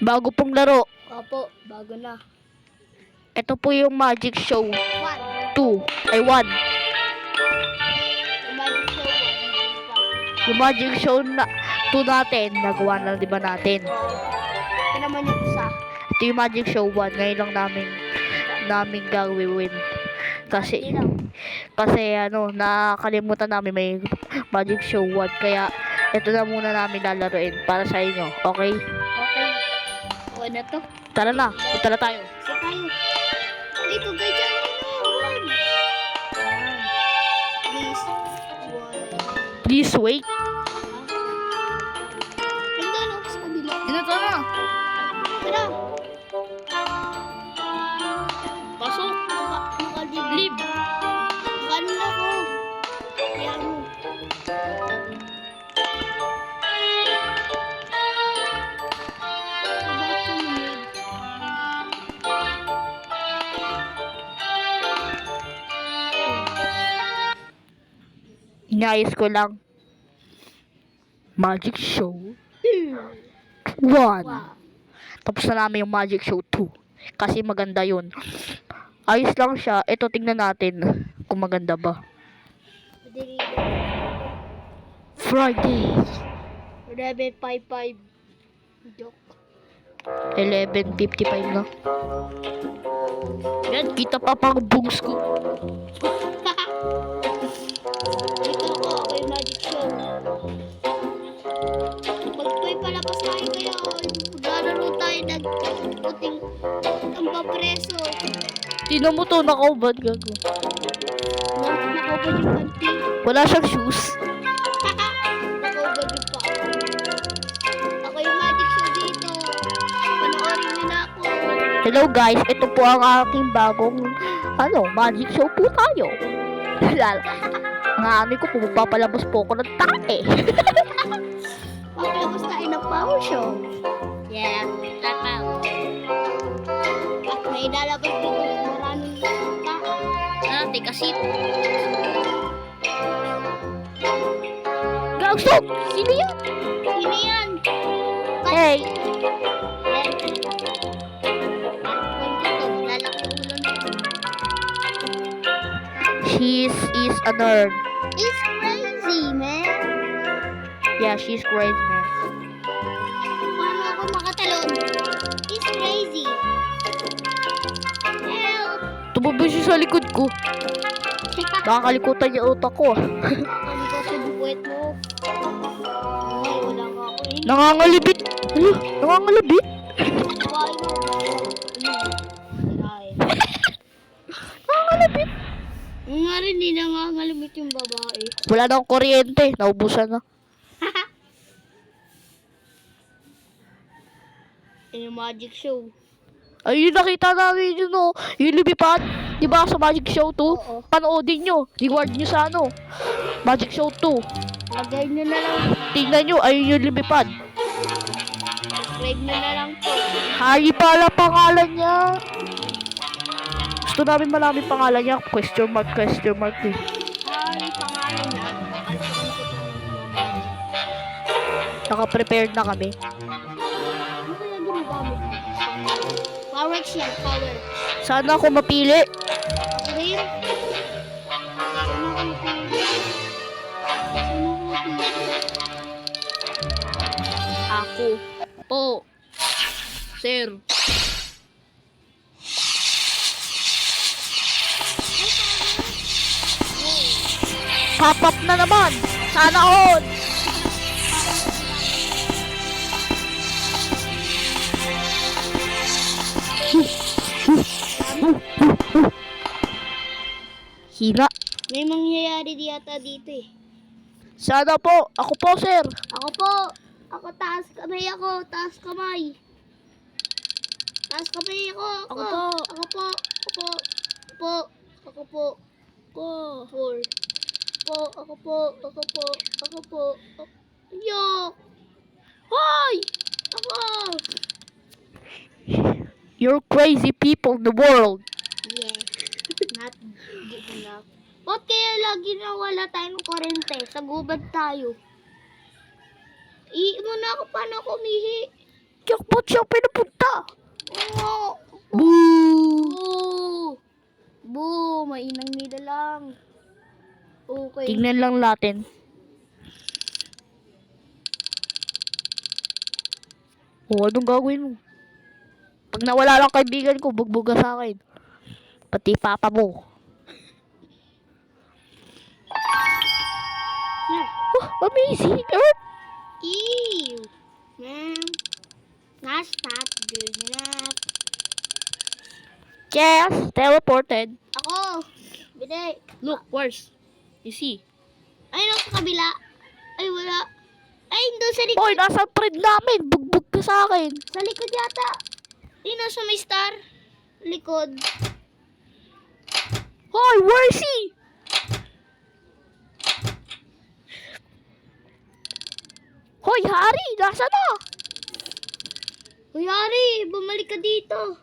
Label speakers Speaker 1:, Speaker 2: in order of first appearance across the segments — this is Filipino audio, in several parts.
Speaker 1: Bago pong laro.
Speaker 2: Opo, bago na.
Speaker 1: Ito po yung Magic Show
Speaker 2: 1.
Speaker 1: 2. Ay, 1.
Speaker 2: Yung Magic Show 1.
Speaker 1: Yung Magic Show na 2 natin. Nagawa na di ba natin?
Speaker 2: Ito naman yung isa.
Speaker 1: Ito yung Magic Show 1. Ngayon lang namin gagawin. Kasi ano, nakalimutan namin may Magic Show 1. Kaya ito na muna namin lalaroin para sa inyo. Okay?
Speaker 2: Okay. Okay na to.
Speaker 1: Tara na. Punta na tayo.
Speaker 2: Kasi tayo. Ito, ganyan mo na. 1. Please. 1.
Speaker 1: Please wait.
Speaker 2: Hanggang ako sa kabila.
Speaker 1: Dito na.
Speaker 2: Tara.
Speaker 1: Pasok.
Speaker 2: Nakaliblib. Ano na ako? Kaya mo.
Speaker 1: Inayos ko lang. Magic Show 1. Tapos na namin yung Magic Show 2. Kasi maganda yun. Ayos lang siya. Ito, tingnan natin kung maganda ba. Friday.
Speaker 2: 11:55. Joke.
Speaker 1: 11:55 na. Yan, kita pa pang bugs ko.
Speaker 2: Dito ako, okay, Magic Show. Pag-toy palabas tayo kaya maglalaro tayo ng puting ang papreso.
Speaker 1: Tingnan mo to, nakaubad gago.
Speaker 2: Nakaubad yung panty.
Speaker 1: Wala siyang shoes.
Speaker 2: Nakaubad yung pa. Ako yung Magic Show dito. Panoorin niyo na ako.
Speaker 1: Hello guys, ito po ang aking bagong Magic Show po tayo. Ang ami ko, pumapalabas po ako ng tae.
Speaker 2: Papalabas tayo ng power show. Yeah, tataw. At may lalabas dito ng maraming tao.
Speaker 1: Kasi Gagsok! Sino yan?
Speaker 2: Sino yan?
Speaker 1: Hey! She is a nerd.
Speaker 2: He's crazy, man.
Speaker 1: Yeah, she's crazy, man.
Speaker 2: Paano ako makatalon? He's crazy. Help!
Speaker 1: Tumabi siya sa likod ko. Nakakalikutan niya utak ko.
Speaker 2: Ano ko sa bukwet mo? Ay, wala ka ako eh.
Speaker 1: Nangangalibit. Ano? Nangangalibit?
Speaker 2: Babae mo. Ay.
Speaker 1: Nangangalibit.
Speaker 2: Nga rin, hindi nangangalimit yung babae.
Speaker 1: Wala na akong kuryente. Naubusan na.
Speaker 2: Yung Magic Show.
Speaker 1: Ayun, nakita namin yun, no. Yung lumipad. Di ba sa Magic Show 2?
Speaker 2: Oo.
Speaker 1: Panoodin nyo. Reward nyo sa Magic Show 2.
Speaker 2: Lagay nyo na lang.
Speaker 1: Tingnan nyo, ayun yung lumipad.
Speaker 2: Subscribe nyo na lang po.
Speaker 1: Harry pala pangalan niya. Gusto namin malaman pangalan niya. Question mark eh.
Speaker 2: Ay, pangalan na.
Speaker 1: Naka-prepared na kami.
Speaker 2: Ano kaya ginagamit mo? Power shield, power.
Speaker 1: Sana ako mapili.
Speaker 2: Rin? Sana ako mapili.
Speaker 1: Ako po. Sir. Pop-up na naman. Sana all. Hina.
Speaker 2: May mangyayari yata dito eh.
Speaker 1: Sana po. Ako po, sir.
Speaker 2: Ako po. Ako taas kamay ako. Taas kamay. Taas kamay ako.
Speaker 1: Ako po.
Speaker 2: Ako po. Ako po. Ako po. Po. Four. Po. Ako po. Ako po. Ako po. Yo. Hoy! Ako.
Speaker 1: You're crazy people in the world.
Speaker 2: Yes. Not good enough. Ba't kaya lagi na wala tayong kurente? Sa gubad tayo. Muna ako paano ako umihi.
Speaker 1: Yak, ba't siya pinapunta?
Speaker 2: Oh!
Speaker 1: Boo!
Speaker 2: Boo! Boo! Mainang nila lang. Okay.
Speaker 1: Tingnan lang natin. O, anong gagawin mo? Pag nawala lang kaibigan ko, bugbog ka sa akin. Pati papa mo. Oh, amazing! Earth!
Speaker 2: Ew! Man. That's not good enough.
Speaker 1: Yes! Teleported.
Speaker 2: Ako! Bide!
Speaker 1: Look, where's? You see?
Speaker 2: Ay, no, sa kabila. Ay, wala. Ay, doon sa likod.
Speaker 1: Boy, nasa friend namin. Bugbog ka sa akin.
Speaker 2: Sa likod yata. Ay, no, sa may star. Likod.
Speaker 1: Hoy, where is he? Hoy, Hari! Nasa na?
Speaker 2: Uy, Ari, bumalik ka dito.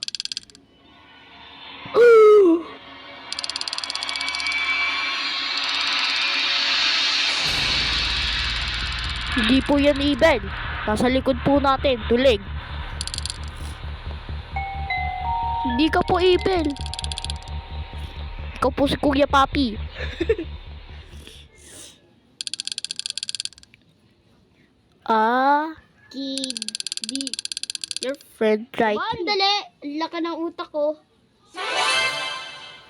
Speaker 1: Hindi po yan evil. Nasa likod po natin. Tulig. Hindi ka po evil. Ikaw po si Kuya Papi.
Speaker 2: Kid. Di.
Speaker 1: Your friend like
Speaker 2: Wow, dali. Ang laki ng utak ko.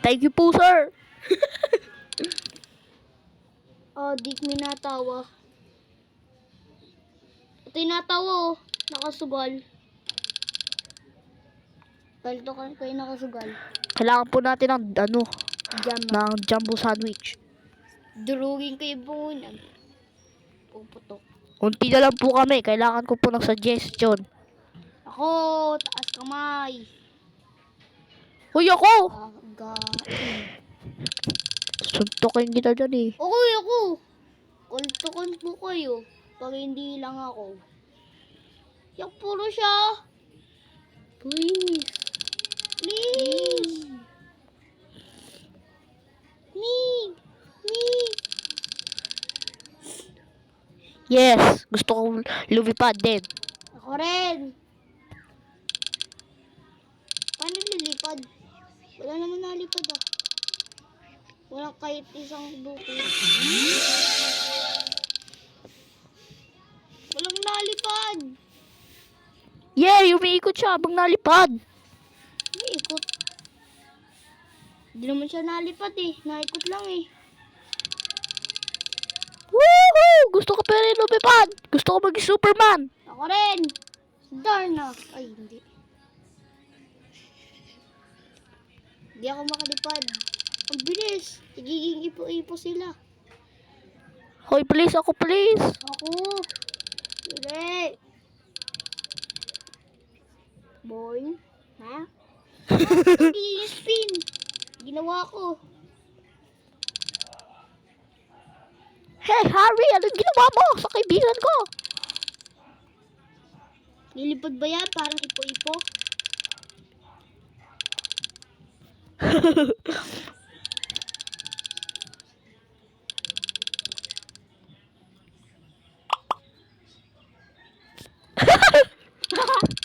Speaker 1: Thank you po, sir.
Speaker 2: Oh, di ko minatawa. Ito yung natawa, oh. Nakasugal. Palito ka kayo nakasugal.
Speaker 1: Kailangan po natin ng
Speaker 2: Jam.
Speaker 1: ng jumbo sandwich.
Speaker 2: Durugin kayo bungan. Puputok.
Speaker 1: Unti na lang po kami. Kailangan ko po ng suggestion.
Speaker 2: Ako, taas kamay.
Speaker 1: Hoy, ako!
Speaker 2: Again.
Speaker 1: Suntokin kita dyan eh.
Speaker 2: Okay, ako. Kultukan po kayo. Pag hindi lang ako. Yak, puro siya.
Speaker 1: Please.
Speaker 2: Please. Me.
Speaker 1: Yes. Gusto ko lumipad din.
Speaker 2: Ako rin. Paano lilipad? Wala naman nalipad ah. Wala kahit isang bukid. Walang nalipad.
Speaker 1: Yeah, umiikot siya habang nalipad.
Speaker 2: May ikot. Hindi naman siya nalipad eh. Naikot lang eh.
Speaker 1: Woohoo! Gusto ko pa rin lumipad. Gusto ko maging Superman.
Speaker 2: Ako rin. Darna. Ay, hindi. Hindi ako makalipad. Ang bilis. Igiging ipo-ipo sila.
Speaker 1: Hoy, please. Ako, please.
Speaker 2: Ako. Hindi. Boy. Ha? Hindi spin. Ginawa ko.
Speaker 1: Hey, Harry. Anong ginawa mo sa kaibigan ko?
Speaker 2: Lilipad ba yan? Parang ipo-ipo.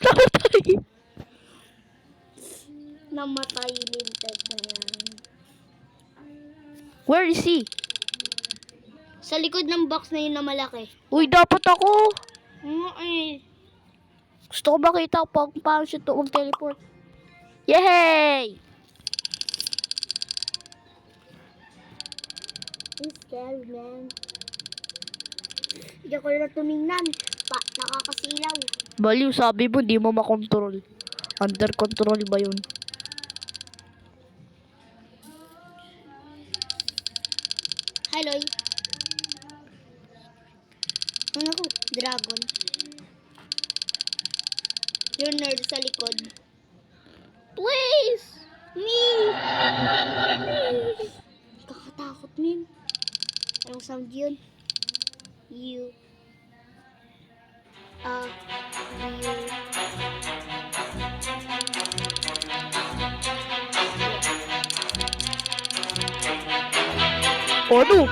Speaker 1: Namatay.
Speaker 2: Namatay linted na yan.
Speaker 1: Where is he?
Speaker 2: Sa likod ng box na yun na malaki.
Speaker 1: Uy, dapat ako.
Speaker 2: Eh.
Speaker 1: Gusto ko makita kung paano siya to mag-teleport. Yay!
Speaker 2: It's scary, man. Hindi ako na tumingnan. Nakakasilaw.
Speaker 1: Baliw, sabi mo, di mo makontrol. Under control ba yun?
Speaker 2: Hi, Loy. Ano ko? Dragon. Yung nerd sa likod. Please! Me! Please! Kakatakot, Min. Anong sound yun? You. You.
Speaker 1: Ano?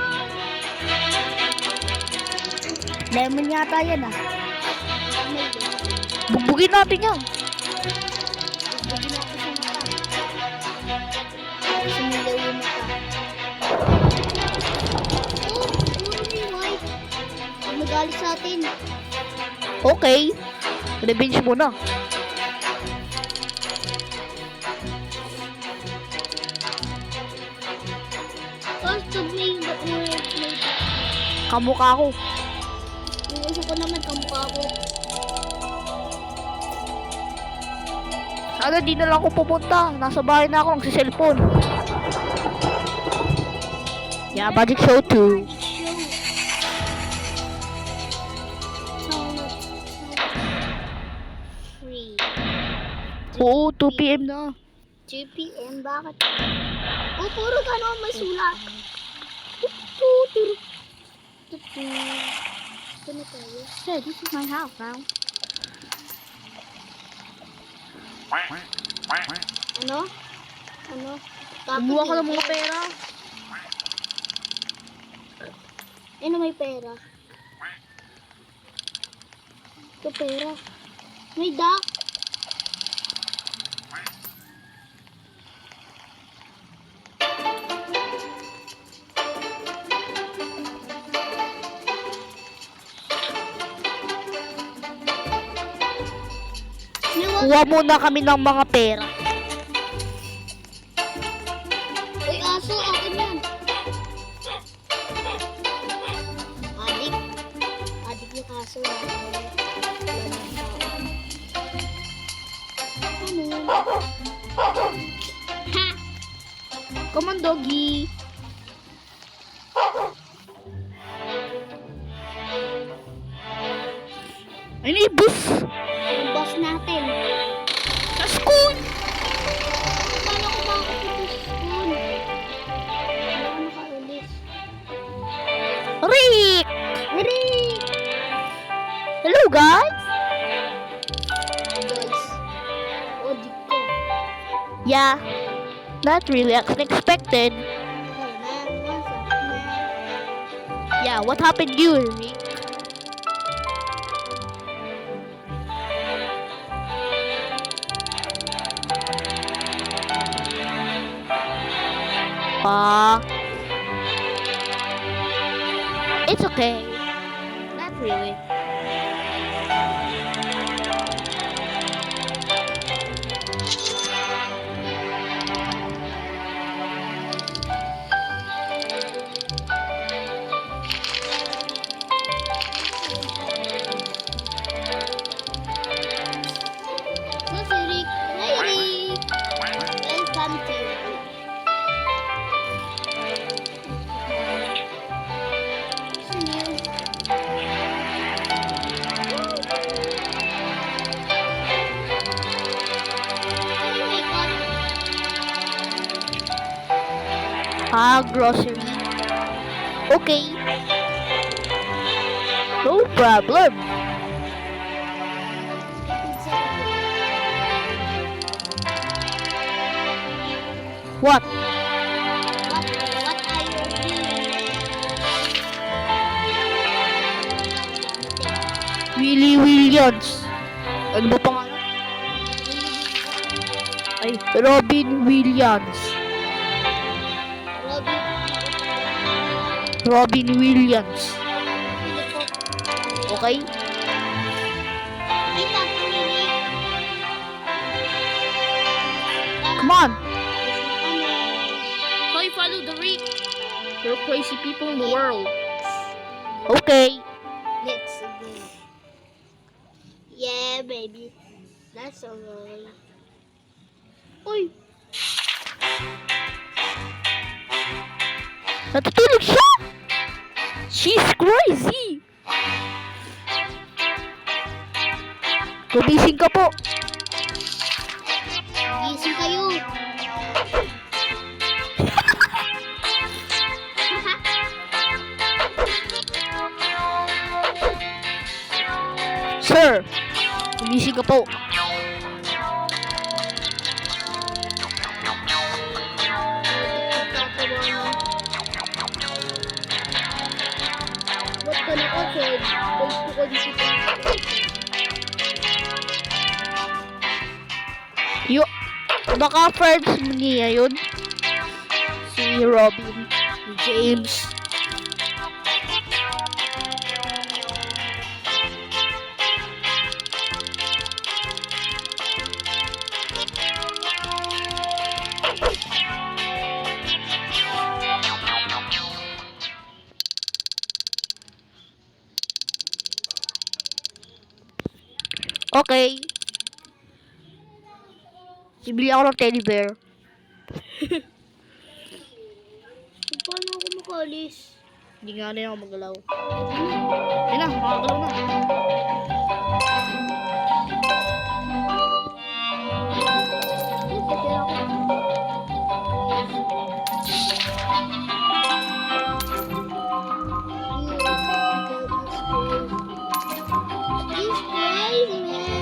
Speaker 2: Lemon yata yan ah. Maybe.
Speaker 1: Bugbugin natin yan.
Speaker 2: Bugbugin natin sa mata. Sumilaw yung mata. Oh, puro may white. Huwag magalit sa atin.
Speaker 1: Okay. Revenge mo na.
Speaker 2: Basta may
Speaker 1: Kamukha ko.
Speaker 2: yung isa ko naman kamukha ko.
Speaker 1: Sana di na lang ako pupunta. Nasa bahay na ako, nagsiselfone. Yeah, Magic Show 2.
Speaker 2: Free.
Speaker 1: Oo, 2 PM na.
Speaker 2: 2 p.m. Bakit? Oh, puro gano'n may sulat. Ito na tayo.
Speaker 1: Hey, this is my house now.
Speaker 2: Ano? Ano?
Speaker 1: Kumuha ka ng mga pera.
Speaker 2: Ano may pera? Ito pera. May duck.
Speaker 1: Kuha muna kami ng mga pera.
Speaker 2: Uy, aso, akin yan. Adik. Adik yung aso. Ano yun? Ha!
Speaker 1: Come on, doggy. I need bus.
Speaker 2: Yung boss natin.
Speaker 1: Sa school.
Speaker 2: Paano ko makakapit sa school? Paano ko nakaulis?
Speaker 1: Rick!
Speaker 2: Hooray!
Speaker 1: Hello, guys.
Speaker 2: Guys. Adik ko.
Speaker 1: Yeah, not really unexpected.
Speaker 2: Hey, man. What's up, man?
Speaker 1: Yeah, what happened to you, Rick? It's okay. Not really.
Speaker 2: What's up, Rick? Hi, Rick. Welcome to Rick. Saan yun? Saan yung may cut?
Speaker 1: Grocery. Okay. No problem.
Speaker 2: Pizza.
Speaker 1: What?
Speaker 2: What are you doing?
Speaker 1: Willie Williams. Ano ba pangalan? Ay, Robin Williams.
Speaker 2: Robin.
Speaker 1: Robin Williams.
Speaker 2: Pili ko.
Speaker 1: Okay?
Speaker 2: Ay, tapos Rick.
Speaker 1: Come on.
Speaker 2: Ano?
Speaker 1: How you follow the Rick? There are crazy people in the world. Okay.
Speaker 2: Let's go. Yeah, baby. That's alright. Uy!
Speaker 1: Natutulog siya! She's crazy! Gumising ka po.
Speaker 2: Gising kayo.
Speaker 1: Sir, gumising ka po.
Speaker 2: Ba't ka nakasod? Ba't ko ko dito?
Speaker 1: Yo, baka friends niya yun. Si Robin, si James. Okay. Bibili ako ng teddy bear.
Speaker 2: Paano ako makalis?
Speaker 1: Hindi nga rin ako magalaw. Yan na, makakalaw na.
Speaker 2: Titira ko. He's crazy, man.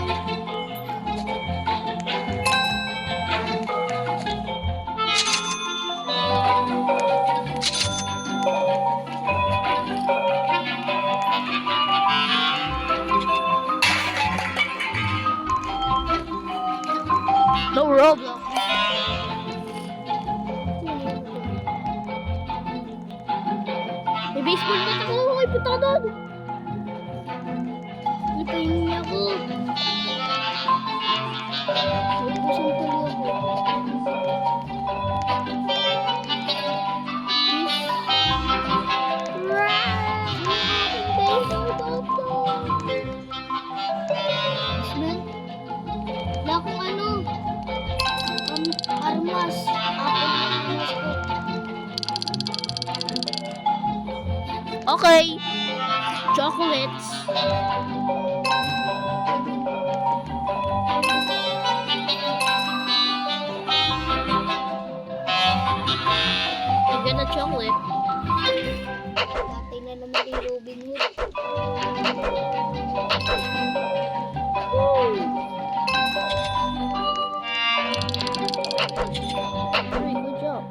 Speaker 1: No Roblox.
Speaker 2: May baseball bat ako. Ay, punta ka doon. Hindi pa hiningi ako. Naubusan tuloy ako. Wala akong ano. Armas. Armas ko.
Speaker 1: Okay. Chocolates. I get a chocolate.
Speaker 2: Tatay na naman yung Robin Hood.
Speaker 1: Hey, good job.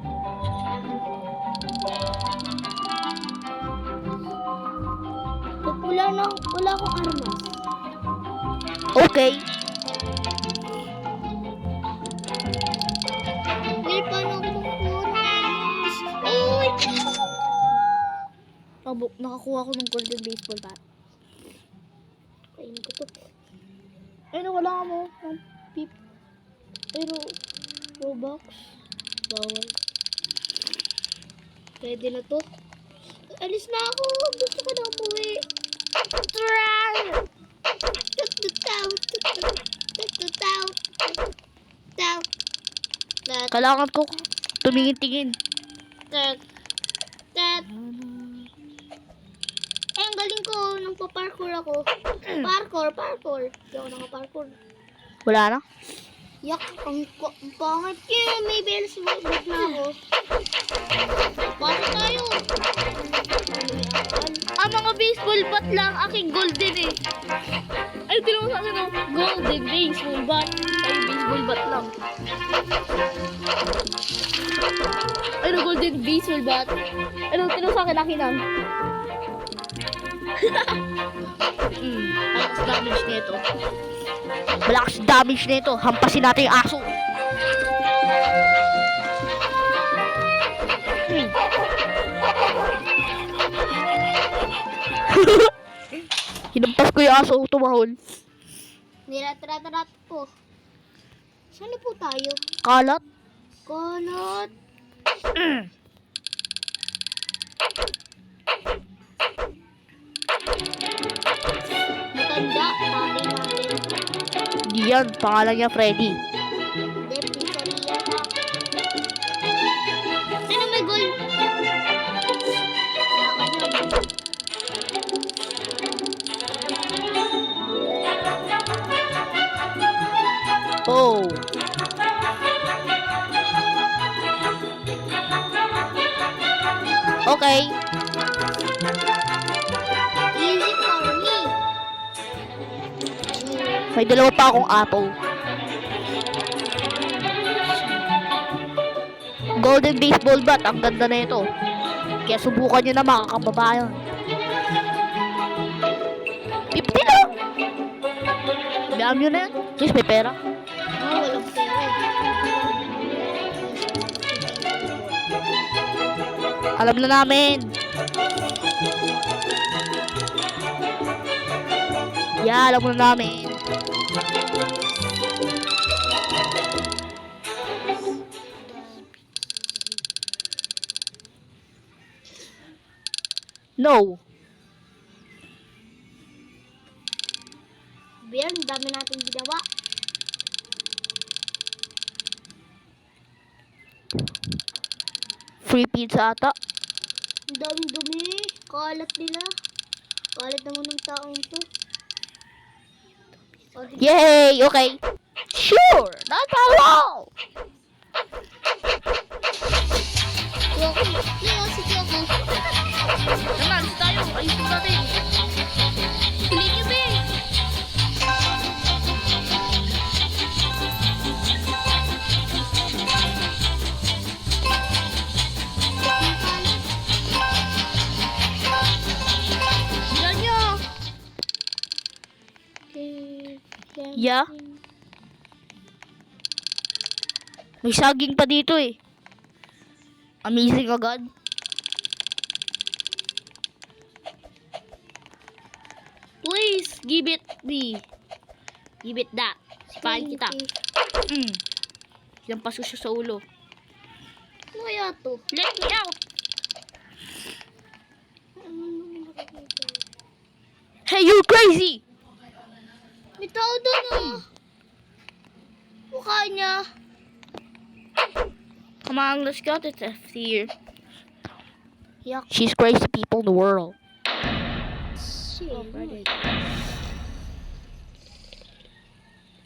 Speaker 2: Ba't wala akong armas?
Speaker 1: Okay.
Speaker 2: Wait, paano ako makukuha ng armas? Uy!
Speaker 1: Nakakuha ko ng golden baseball bat.
Speaker 2: Kainin ko to.
Speaker 1: Ay, nawala mo. Ng pip.
Speaker 2: Pero, Robux.
Speaker 1: Bawal.
Speaker 2: Pwede na to. Alis na ako. Gusto ko na umuwi.
Speaker 1: Kailangan ko tumingin-tingin.
Speaker 2: Ang galing ko nung pa-parkour ako. Parkour. Hindi ako naka-parkour.
Speaker 1: Wala na?
Speaker 2: Yak, ang pangit niya. May bells wag na ako. Pasok tayo.
Speaker 1: Ang mga baseball bat lang, aking golden eh. Ay, tinawag sa akin ng golden baseball bat. Ay, baseball bat lang. Ay, no, golden baseball bat. Ay, no, tinawag sa akin ng malakas damage nito. Malakas damage nito. Hampasin natin yung aso. Hinampas ko yung aso, tumahol.
Speaker 2: Nirat-rat po. Saan na po tayo?
Speaker 1: Kalat.
Speaker 2: Kolot. Matanda. Tatay natin.
Speaker 1: Di yan, pangalan niya Freddy.
Speaker 2: Hindi, pizzeria na. Ano may goal?
Speaker 1: Oh. Okay.
Speaker 2: Easy for me.
Speaker 1: May dalawa pa akong apple. Golden baseball bat, ang ganda na ito. Kaya subukan nyo na mga kababayan. 50 lang! Bayaan nyo na yan. Please, may pera.
Speaker 2: Walang pera.
Speaker 1: Alam na namin. Yeah, alam mo na namin. No.
Speaker 2: Bien, dami natin ginawa.
Speaker 1: Free pizza ata.
Speaker 2: Ang daming dumi. Kalat nila. Kalat naman ng taong to. O, di-
Speaker 1: Yay! Okay. Sure! Not at all!
Speaker 2: Choco. Leo, si Choco.
Speaker 1: Naman, tayo. Ayusin natin.
Speaker 2: Hindi niyo, be.
Speaker 1: Bilan nyo. Yeah? May saging pa dito eh. Amazing agad. Please, give it me. Give it that. Sipahin kita. Mm. Ilang paso siya sa ulo.
Speaker 2: Ano kaya to?
Speaker 1: Let me out. Hey, you crazy!
Speaker 2: May tao doon ah. Mukha niya.
Speaker 1: Come on, let's go to the here.
Speaker 2: Yak.
Speaker 1: She's crazy people in the world.
Speaker 2: Shit.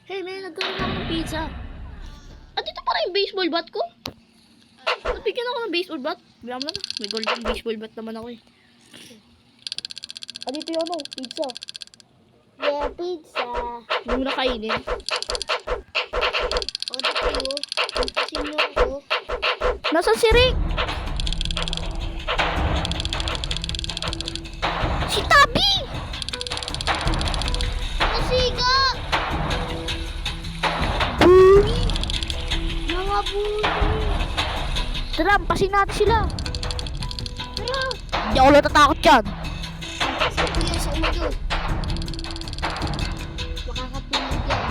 Speaker 1: Hey, man, nagkaroon ako ng pizza. At dito pa rin yung baseball bat ko. Ba't bigyan ako ng baseball bat? Bigyan mo na. May golden baseball bat naman ako eh. Ah, dito yung ano, pizza.
Speaker 2: Yeah, pizza.
Speaker 1: Hindi mo na kainin.
Speaker 2: O, di kayo. Puntasin niyo ako.
Speaker 1: Nasaan si Rick? Si Tabi!
Speaker 2: Masiga!
Speaker 1: Booey!
Speaker 2: Mga buli.
Speaker 1: Tara, pasin natin sila.
Speaker 2: Tara.
Speaker 1: Hindi ako natatakot dyan.
Speaker 2: Sa kuya sa ulo. Makakatulog yan.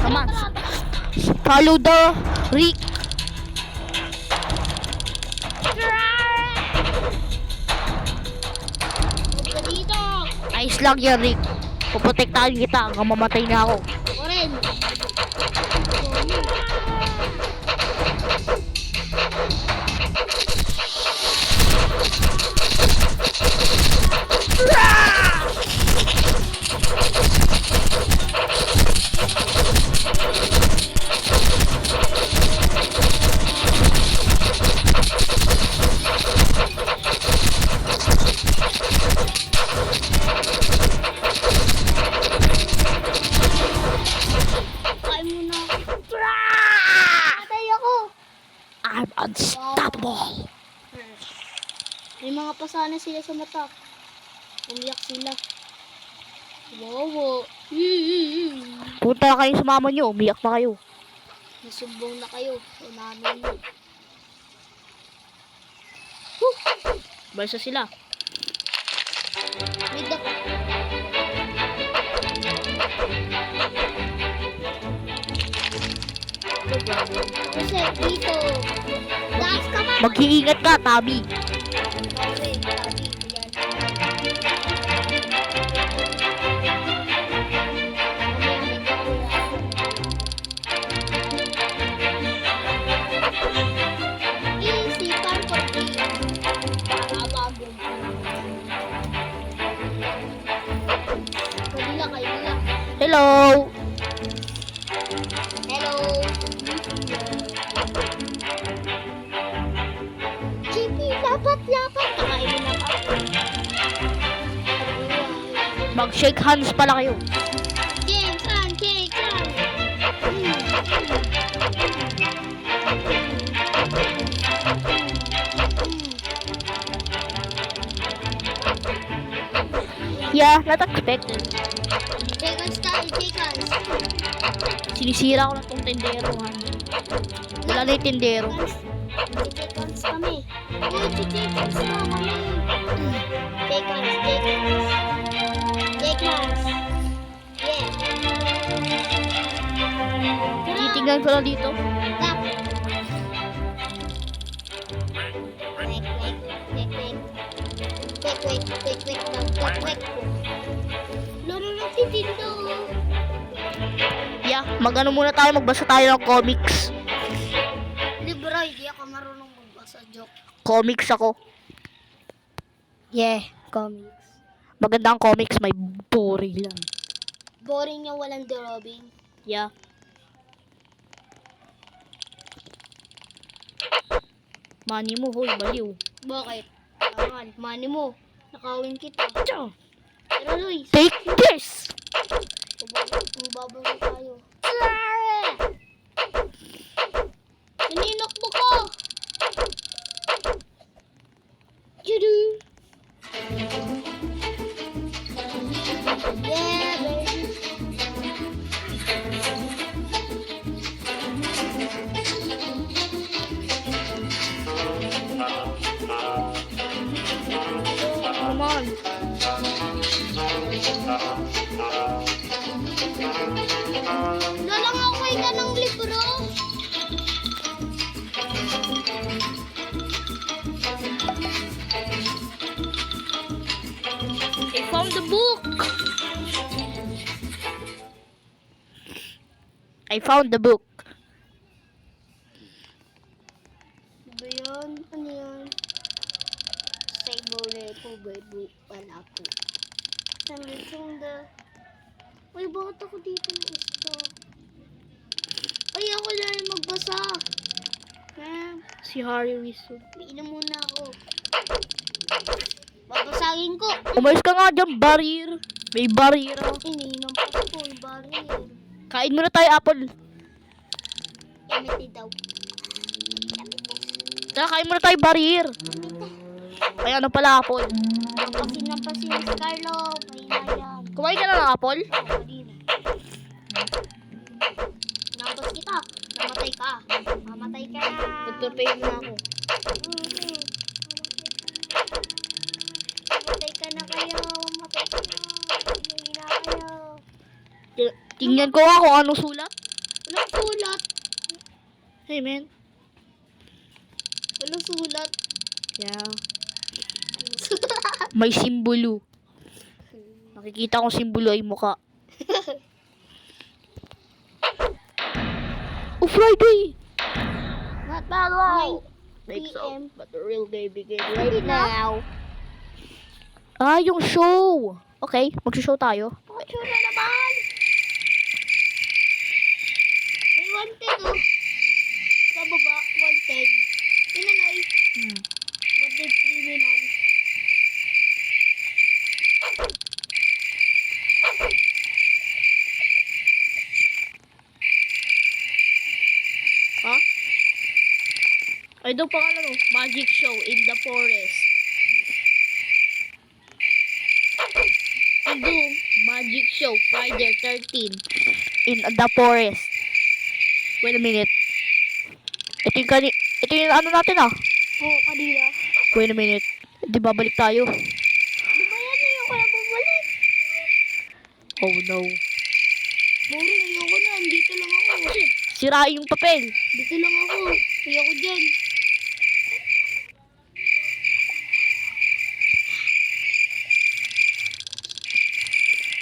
Speaker 1: Come on. Follow the Rick.
Speaker 2: Huwag ka dito.
Speaker 1: Ayos lang yan, Rick. Puprotektahan kita hanggang mamatay na ako.
Speaker 2: Ako rin. Kain muna ako. Patay ako.
Speaker 1: I'm unstoppable.
Speaker 2: May mga pasana sila sa mata. Umiyak sila. Wow.
Speaker 1: Punta kayo sa mama nyo, umiyak pa kayo.
Speaker 2: Nasumbong na kayo. Unamin mo.
Speaker 1: Balsa sila.
Speaker 2: May dak. Kasi dito. Taas ka man.
Speaker 1: Mag-iingat ka, Tabi.
Speaker 2: Okay, tabi. Yan. Easy fun for me. Para bago. Kabila kayo lang.
Speaker 1: Hello.
Speaker 2: Hello. JP, lapat. Kakainin na ako.
Speaker 1: Mag-shake hands pala kayo.
Speaker 2: Cake, kan.
Speaker 1: Yeah, not expected.
Speaker 2: Cake tayo, cake.
Speaker 1: Sinisira ko na tong tendero. Wala na yung tendero.
Speaker 2: Cake J-Cans kami. Oh, J-Cans na kami. J-Cans, J-Cans. J-Cans. Yeah. Tara.
Speaker 1: Titignan ko lang dito.
Speaker 2: Tap. Wait, wait, wait, wait. Wait, wait, wait, wait, lang. Wait, wait. Laro ng titindo.
Speaker 1: Yeah, mag-ano muna tayo, magbasa tayo ng comics.
Speaker 2: Libro, hindi ako marunong magbasa. Joke.
Speaker 1: Comics ako.
Speaker 2: Yeah, comics.
Speaker 1: Maganda ang comics, may boring lang.
Speaker 2: Boring yung walang drawing.
Speaker 1: Yeah. Money mo, hoy, baliw.
Speaker 2: Bakit? Aman, money mo. Nakawin kita. Pero Luis,
Speaker 1: Take this!
Speaker 2: babalik tayo. Naninok mo ko! Judu! Yeah, baby.
Speaker 1: Come on.
Speaker 2: Lalang ako ka ng libro.
Speaker 1: I found the book! I found the book.
Speaker 2: Ano yun? Ano yun? Sable po, baby. Wala po. Nanditong the... Uy, bakit ako dito na ito? Ay, ako na rin magbasa.
Speaker 1: Si Harry Wilson.
Speaker 2: Iinom muna ako. Babasagin ko.
Speaker 1: Umayos ka nga dyan, barrier. May barrier.
Speaker 2: Iniinom pa ko yung baril.
Speaker 1: Kain muna tayo, apple.
Speaker 2: Emity daw.
Speaker 1: Tara, kain muna tayo, barrier. Ay, ano pala, apple?
Speaker 2: Napasin si Carlo. Mahina yan.
Speaker 1: Kumain ka na ng apple?
Speaker 2: Kanina. Nabas kita. Namatay ka. Mamatay ka na.
Speaker 1: Nag-prepare na ako.
Speaker 2: Mamatay ka na kayo. Mamatay ka na. Mahina kayo.
Speaker 1: Tingnan ko nga kung anong sulat.
Speaker 2: Walang sulat.
Speaker 1: Hey, man.
Speaker 2: Walang sulat.
Speaker 1: Yeah. May simbolo. Nakikita kong simbolo ay muka. Oh, Friday!
Speaker 2: Not tomorrow.
Speaker 1: Like so,
Speaker 2: PM.
Speaker 1: but the real day begins
Speaker 2: Right
Speaker 1: right now. Ah, yung show! Okay, mag-show tayo.
Speaker 2: Picture na naman. May wanted oh. Sa baba, wanted. Inanay. Wanted criminal.
Speaker 1: Ha? Ay, daw pangalan mo. Magic show in the forest. And do magic show Friday 13 in the forest. Wait a minute. Ito yung ano natin ah.
Speaker 2: Oo, kanina.
Speaker 1: Wait a minute. Di babalik tayo.
Speaker 2: Di ba yan yung kaya bumalik?
Speaker 1: Oh no.
Speaker 2: Boring, ayoko na. Dito lang ako.
Speaker 1: Sirain yung papel.
Speaker 2: Dito lang ako. Ayoko dyan.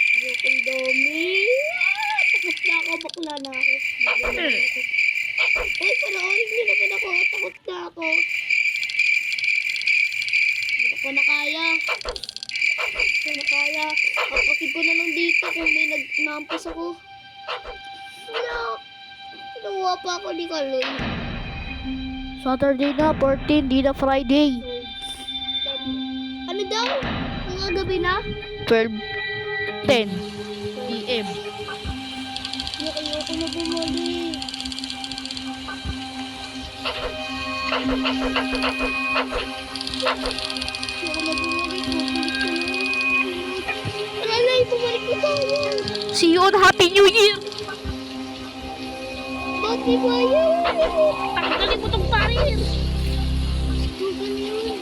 Speaker 2: Ayoko ang dami. Takot na ako. Bakla na ako. Uy, panoorin niyo naman ako. Takot na ako. Hindi ko pa na kaya. Hindi ko na kaya. Kapatid ko na lang dito kung may nampas ako. No. Nakuha pa ako ni Kaloy.
Speaker 1: Saturday na, 14, di na Friday.
Speaker 2: Ano daw? Mga gabi na?
Speaker 1: 12:10 PM.
Speaker 2: Ayoko na bumalik. Ayoko na bumalik. Alay, bumalik ko tayo.
Speaker 1: See you on Happy New Year!
Speaker 2: Bakit ba yun?
Speaker 1: Tanggalin mo tong parir!
Speaker 2: yun?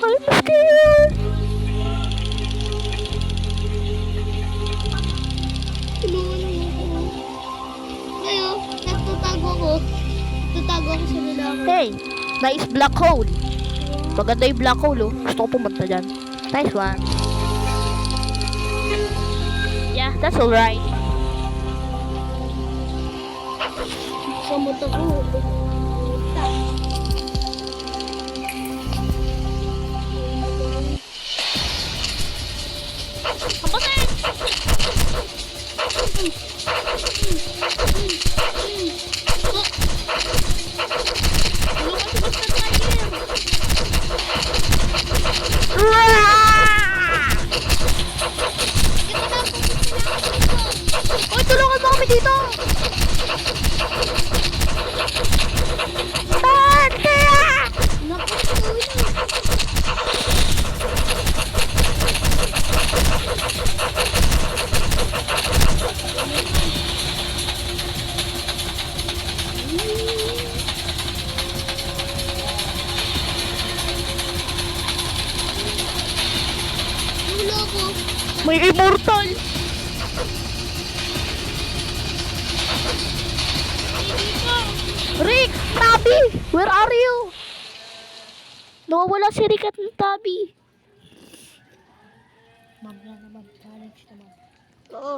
Speaker 1: I'm scared.
Speaker 2: Tulungan mo ako. Ngayon, nagtatago ako. Nagtatago ako sa lalaki.
Speaker 1: Hey, nice black hole. Maganda yung black hole, oh. Gusto ko pumunta dyan. Nice one. Yeah, that's alright.
Speaker 2: Sa mata ko. Puta.
Speaker 1: Kapasin! Uy, tulungan mo kami dito! Ate!
Speaker 2: Wala ko.
Speaker 1: May immortal! Rick! Tabi! Where are you? Nawawala si Rick at Tabi. Mamaya naman, challenge naman.
Speaker 2: Oo.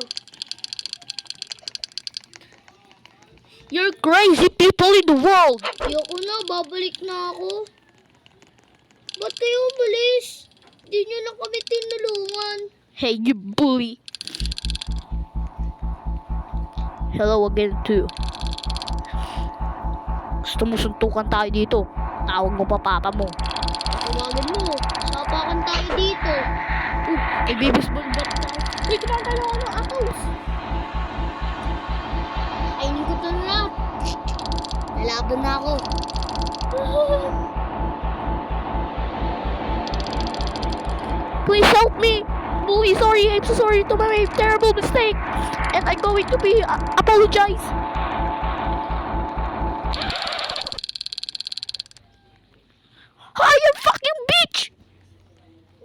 Speaker 1: You're crazy people in the world!
Speaker 2: Ayoko na, babalik na ako. Ba't kayo umalis? Di nyo lang kami tinulungan.
Speaker 1: Hey, you bully! Hello again too. Gusto mo suntukan tayo dito? Tawag mo pa papa mo.
Speaker 2: Tawagan mo. Sapakan tayo dito.
Speaker 1: Ibibisbol bat tayo. Uy, kumakain ako ng apples.
Speaker 2: Kainin ko ito na lahat. Lalaban na ako.
Speaker 1: Please help me! Bully, sorry, I'm so sorry to my terrible mistake. And I'm going to be apologize. Hi, you fucking bitch!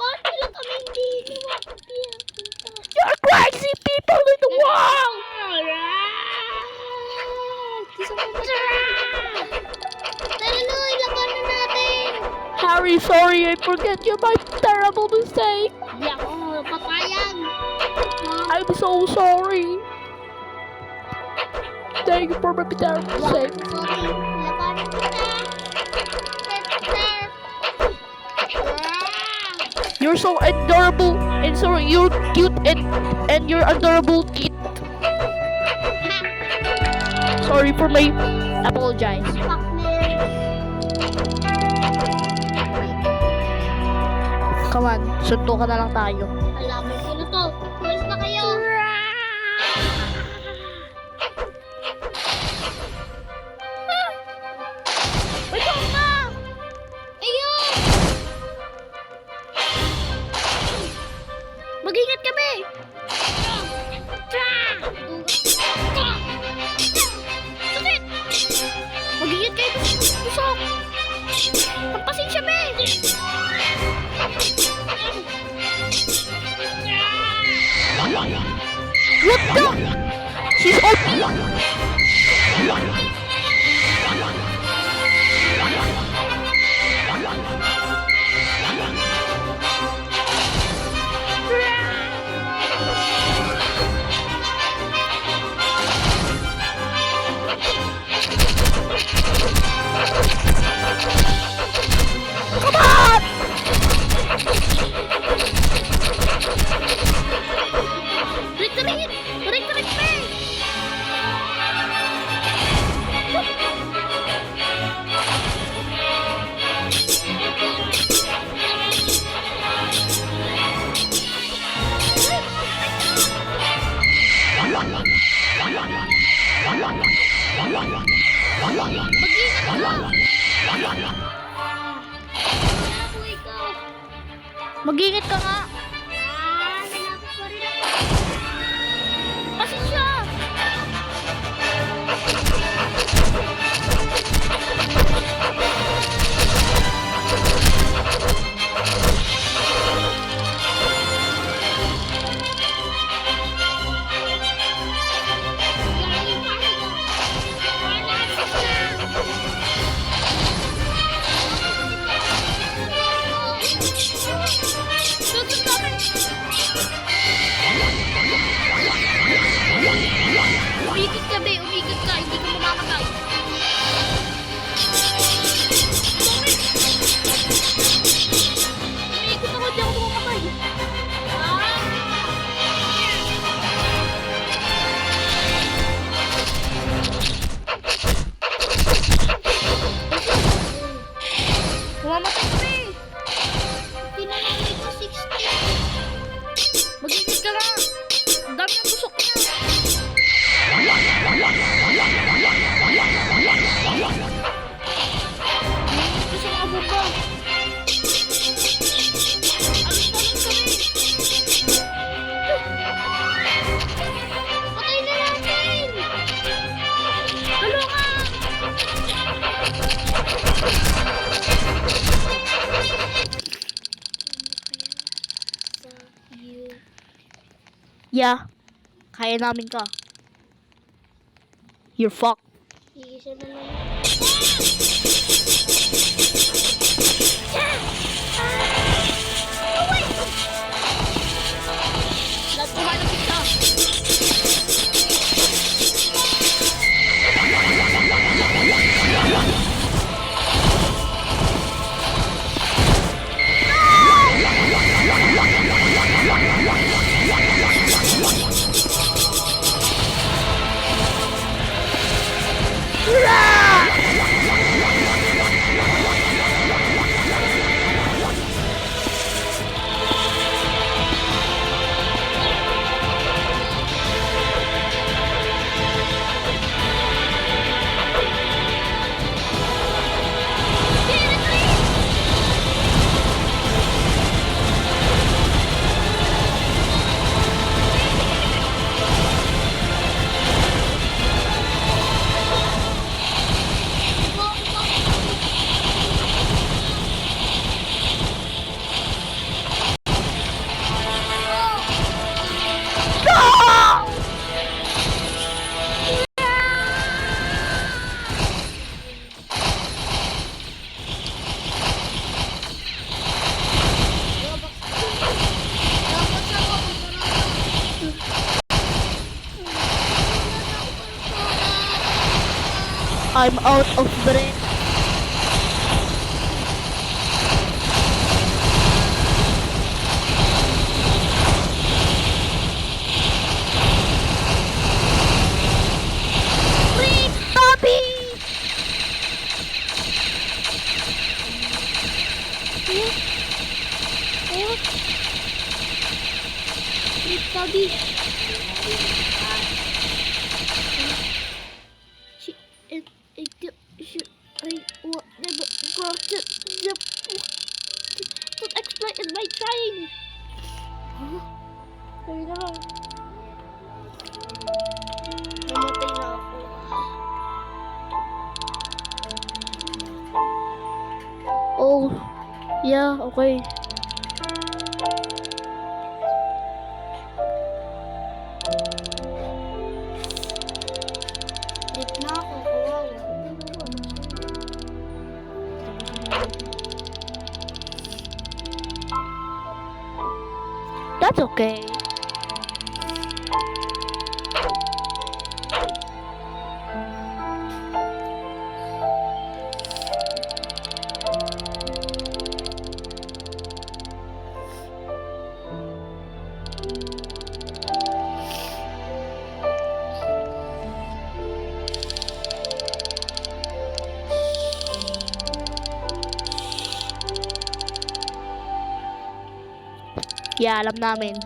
Speaker 2: Bakit sila kami hindi pinapunta?
Speaker 1: You're crazy people in the world!
Speaker 2: Tara na, ilabanan natin.
Speaker 1: Harry, sorry, I forget you my terrible mistake.
Speaker 2: Hindi ako papayag.
Speaker 1: I'm so sorry. Thank you for my terrible mistake.
Speaker 2: Sorry, labanan kita.
Speaker 1: You're so adorable and so you're cute and you're adorable kid. Sorry for my apologize. Come on, suntukan na lang tayo.
Speaker 2: Alaman ko na to. Pwes na kayo. Ito na! Ayun!
Speaker 1: Mag-ingat kami!
Speaker 2: Sakit!
Speaker 1: Mag-ingat kayo tusok! Pampasin siya, be! What the? She's OP! Come on! Retreat! Retreat, be! Mag-ingat ka nga!
Speaker 2: Nalapit pa rin ako.
Speaker 1: Pasin siya! Yeah, kaya namin ka. You're fucked.
Speaker 2: Iisa na lang. Lahat kumain ng pizza.
Speaker 1: I'm out of breath. Rick Bobby!
Speaker 2: Tabi. Don't explain it by trying. Kaya na lang. Namatay na ako.
Speaker 1: Oh, yeah, okay.
Speaker 2: Late na ako. Kawawa.
Speaker 1: That's okay. Yeah, alam namin.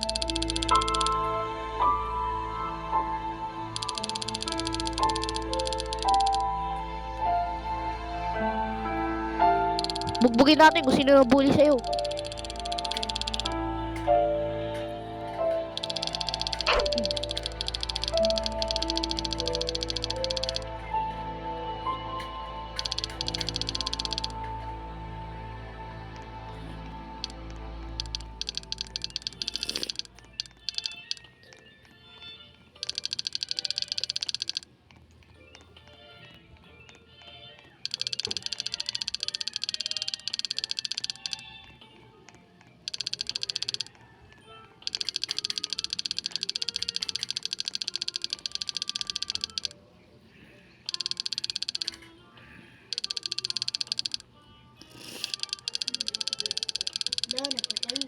Speaker 1: Bugbugin natin kung sino nabully sa'yo.
Speaker 2: Wala, napatay.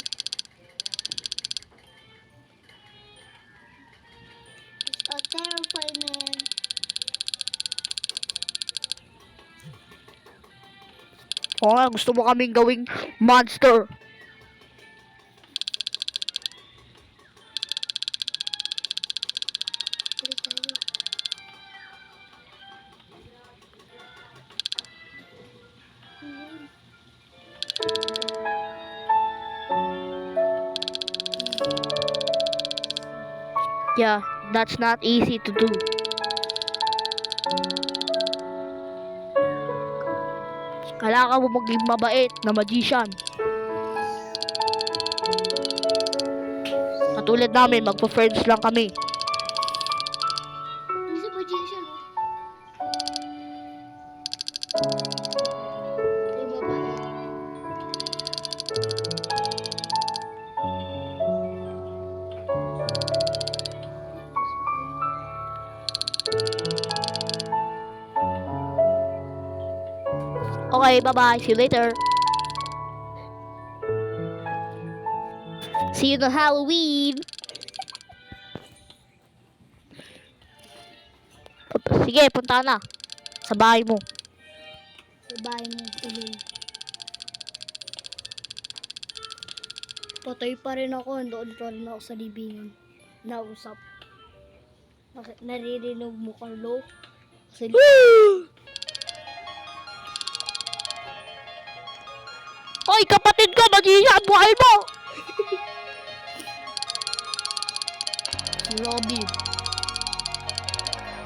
Speaker 2: It's a terrifying man.
Speaker 1: Oo nga, gusto mo kaming gawing monster.
Speaker 2: Tuloy tayo. Ayan.
Speaker 1: Yeah, that's not easy to do. Kailangan mo maging mabait na magician. Katulad namin, magpa-friends lang kami.
Speaker 2: Yung si magician, no? Yung babae.
Speaker 1: Okay, bye-bye. See you later. See you on Halloween. Sige, punta na. Sa bahay mo.
Speaker 2: Sa bahay mo, tuloy. Patay pa rin ako, doon pa rin ako sa libingan. Nausap. Naririnig mo, Carlo? Sa
Speaker 1: Hoy, kapatid ko, mag-iisa ang buhay mo!
Speaker 2: si Robby.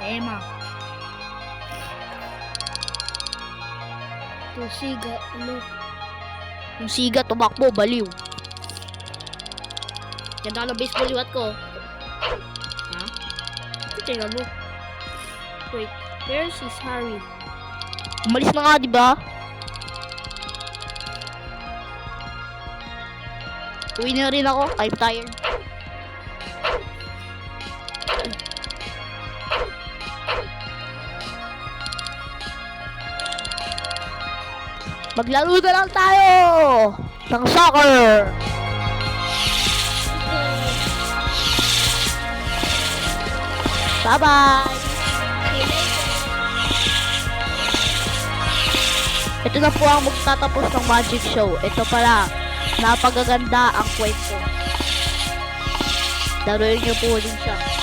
Speaker 1: Emma.
Speaker 2: Tusiga, ano?
Speaker 1: Yung siga, tumakbo, baliw. Ganda ng baseball liwat ko. Ha? Tingnan mo.
Speaker 2: Wait, where's his Harry?
Speaker 1: Umalis na nga, di ba? Uwi na rin ako. I'm tired. Maglaro na lang tayo ng soccer. Bye-bye. Ito na po ang magtatapos ng magic show. Ito pala, napagaganda ang kwento. Daruin niyo po din siya.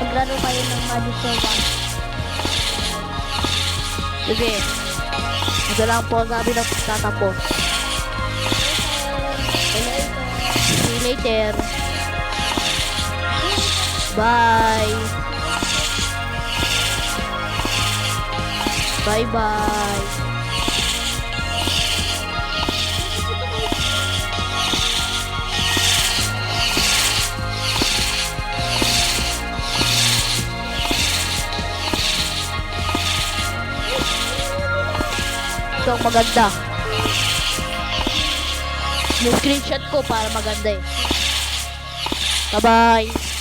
Speaker 2: Maglaro kayo ng Magic Show 1.
Speaker 1: Sige. Ito lang po sabi ng magtatapos. See you later. Bye. Bye-bye. Ito ang maganda. Yung screenshot ko para maganda eh. Bye-bye.